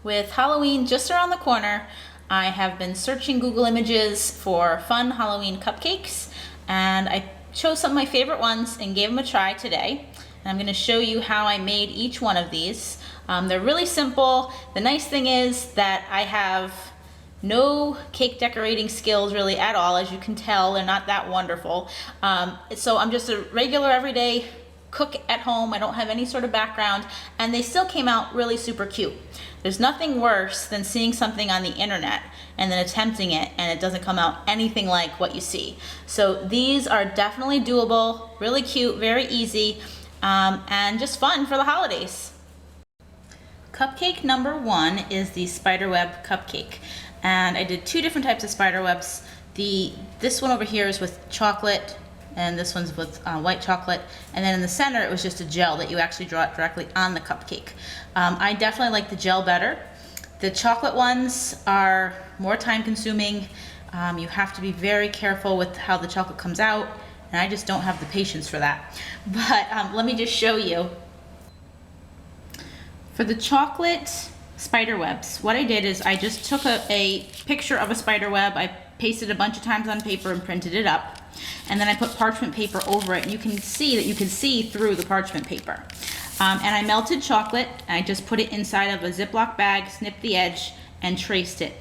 With Halloween just around the corner, I have been searching Google Images for fun Halloween cupcakes, and I chose some of my favorite ones and gave them a try today. And I'm going to show you how I made each one of these. They're really simple. The nice thing is that I have no cake decorating skills really at all. As you can tell, they're not that wonderful. So I'm just a regular everyday cook at home. I don't have any sort of background, and they still came out really super cute. There's nothing worse than seeing something on the internet and then attempting it and it doesn't come out anything like what you see. So these are definitely doable, really cute, very easy, and just fun for the holidays. Cupcake number one is the Spiderweb Cupcake, and I did two different types of spider webs. This one over here is with chocolate, and this one's with white chocolate, and then in the center it was just a gel that you actually draw it directly on the cupcake. I definitely like the gel better. The chocolate ones are more time consuming. You have to be very careful with how the chocolate comes out, and I just don't have the patience for that. But let me just show you. For the chocolate spider webs, what I did is I just took a picture of a spider web, I pasted a bunch of times on paper and printed it up, and then I put parchment paper over it, and you can see through the parchment paper. And I melted chocolate, and I just put it inside of a Ziploc bag, snipped the edge, and traced it.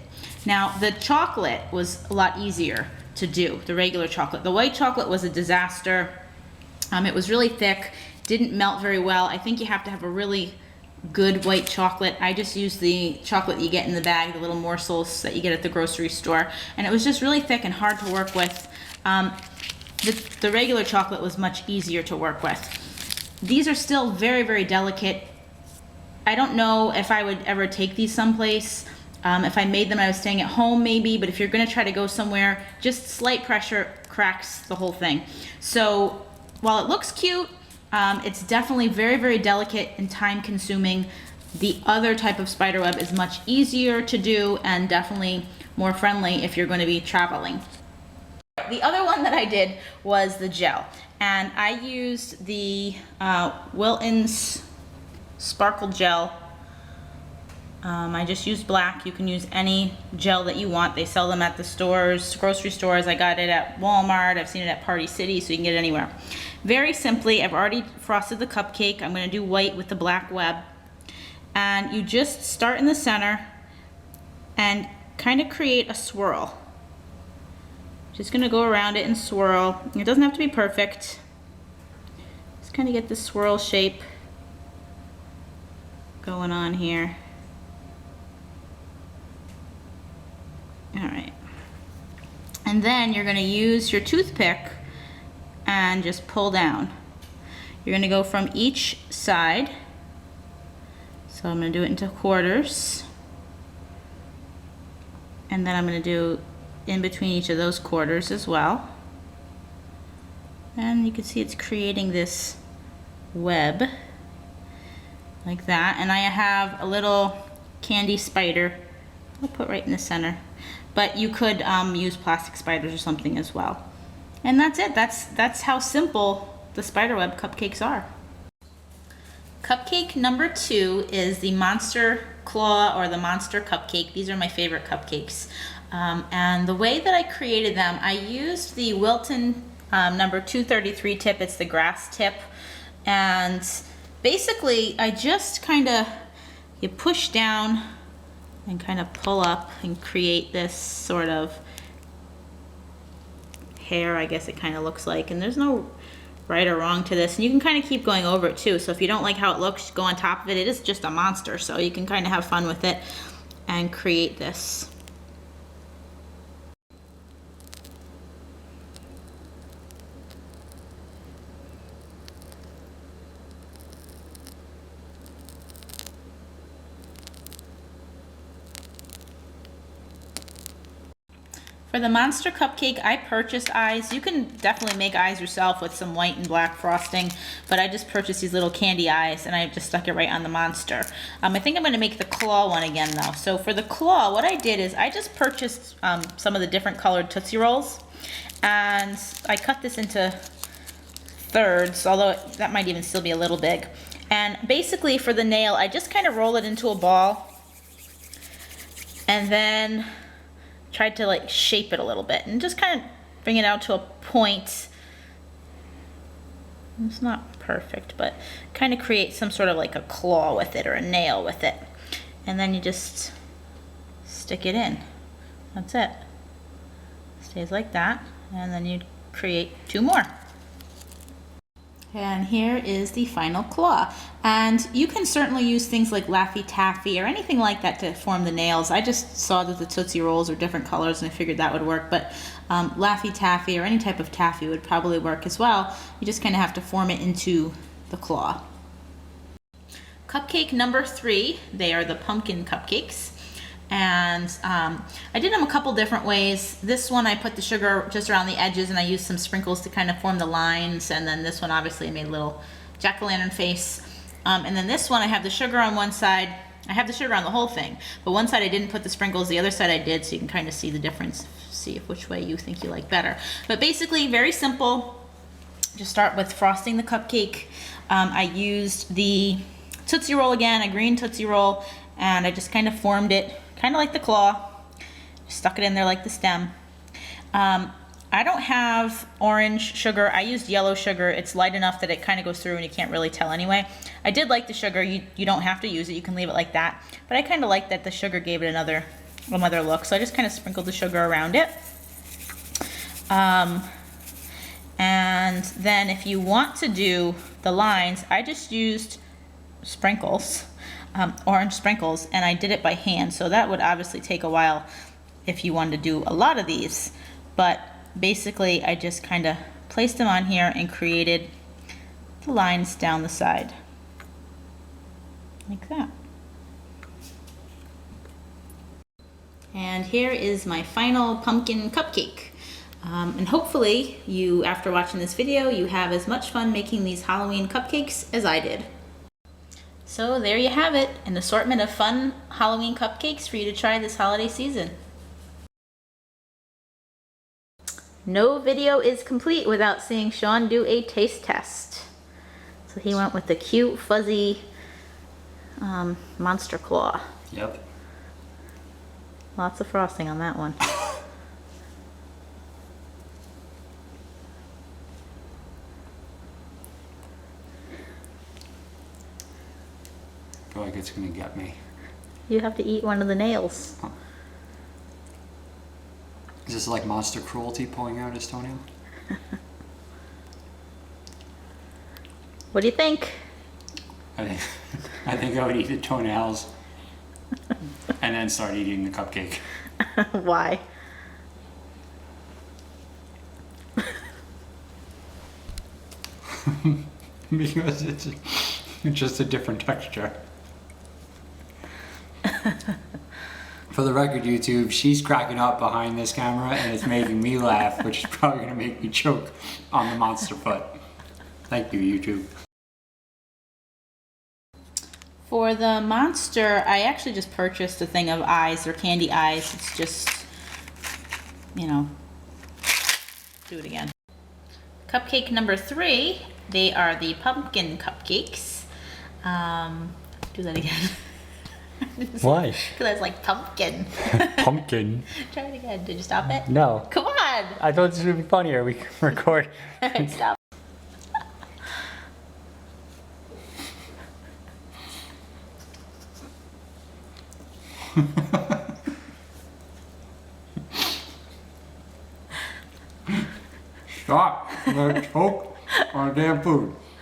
Now, the chocolate was a lot easier to do, the regular chocolate. The white chocolate was a disaster. It was really thick, didn't melt very well. I think you have to have a really good white chocolate. I just used the chocolate that you get in the bag, the little morsels that you get at the grocery store, and it was just really thick and hard to work with. The regular chocolate was much easier to work with. These are still very, very delicate. I don't know if I would ever take these someplace. If I made them, I was staying at home maybe, but if you're gonna try to go somewhere, just slight pressure cracks the whole thing. So while it looks cute, it's definitely very, very delicate and time consuming. The other type of spider web is much easier to do and definitely more friendly if you're going to be traveling. The other one that I did was the gel, and I used the Wilton's Sparkle Gel. I just used black. You can use any gel that you want. They sell them at the stores, grocery stores. I got it at Walmart. I've seen it at Party City, so you can get it anywhere. Very simply, I've already frosted the cupcake. I'm going to do white with the black web. And you just start in the center and kind of create a swirl. Just going to go around it and swirl. It doesn't have to be perfect. Just kind of get the swirl shape going on here. Alright, and then you're going to use your toothpick and just pull down. You're going to go from each side. So I'm going to do it into quarters, and then I'm going to do in between each of those quarters as well. And you can see it's creating this web like that, and I have a little candy spider I'll put right in the center. But you could use plastic spiders or something as well. And that's it. That's how simple the Spiderweb cupcakes are. Cupcake number two is the Monster Claw or the Monster Cupcake. These are my favorite cupcakes. And the way that I created them, I used the Wilton number 233 tip. It's the grass tip. And basically, I just you push down and kind of pull up and create this sort of hair, I guess it kind of looks like. And there's no right or wrong to this. And you can kind of keep going over it too. So if you don't like how it looks, go on top of it. It is just a monster, so you can kind of have fun with it and create this. For the Monster Cupcake, I purchased eyes. You can definitely make eyes yourself with some white and black frosting, but I just purchased these little candy eyes and I just stuck it right on the monster. I think I'm going to make the claw one again though. So for the claw, what I did is I just purchased some of the different colored Tootsie Rolls, and I cut this into thirds, although that might even still be a little big. And basically for the nail, I just kind of roll it into a ball and then tried to like shape it a little bit and just kind of bring it out to a point. It's not perfect, but kind of create some sort of like a claw with it or a nail with it. And then you just stick it in. That's it. Stays like that. And then you create 2 more. And here is the final claw. And you can certainly use things like Laffy Taffy or anything like that to form the nails. I just saw that the Tootsie Rolls are different colors and I figured that would work, but Laffy Taffy or any type of taffy would probably work as well. You just kind of have to form it into the claw. Cupcake number 3, they are the pumpkin cupcakes. And I did them a couple different ways. This one I put the sugar just around the edges and I used some sprinkles to kind of form the lines, and then this one obviously I made a little jack-o'-lantern face. And then this one I have the sugar on one side. I have the sugar on the whole thing, but one side I didn't put the sprinkles, the other side I did, so you can kind of see the difference, see if which way you think you like better. But basically very simple. Just start with frosting the cupcake. I used the Tootsie Roll again, a green Tootsie Roll, and I just kind of formed it kind of like the claw, stuck it in there like the stem. I don't have orange sugar. I used yellow sugar. It's light enough that it kind of goes through and you can't really tell anyway. I did like the sugar. You don't have to use it. You can leave it like that. But I kind of like that the sugar gave it another look. So I just kind of sprinkled the sugar around it. And then if you want to do the lines, I just used sprinkles. Orange sprinkles, and I did it by hand, so that would obviously take a while if you wanted to do a lot of these, but basically I just kind of placed them on here and created the lines down the side like that. And here is my final pumpkin cupcake. And hopefully you, after watching this video, you have as much fun making these Halloween cupcakes as I did. So there you have it, an assortment of fun Halloween cupcakes for you to try this holiday season. No video is complete without seeing Sean do a taste test. So he went with the cute, fuzzy monster claw. Yep. Lots of frosting on that one. I feel like it's gonna get me. You have to eat one of the nails. Huh. Is this like monster cruelty pulling out his toenail? What do you think? I think I would eat the toenails and then start eating the cupcake. Why? Because it's just a different texture. For the record, YouTube, she's cracking up behind this camera and it's making me laugh, which is probably going to make me choke on the monster foot. Thank you, YouTube. For the monster, I actually just purchased a thing of eyes, or candy eyes. It's just, you know, do it again. Cupcake number 3, they are the pumpkin cupcakes. Do that again. Why? Because I was like, pumpkin. Pumpkin. Try it again. Did you stop it? No. Come on. I thought this would be funnier. We can record. Alright, stop. Stop! I'm gonna choke on damn food.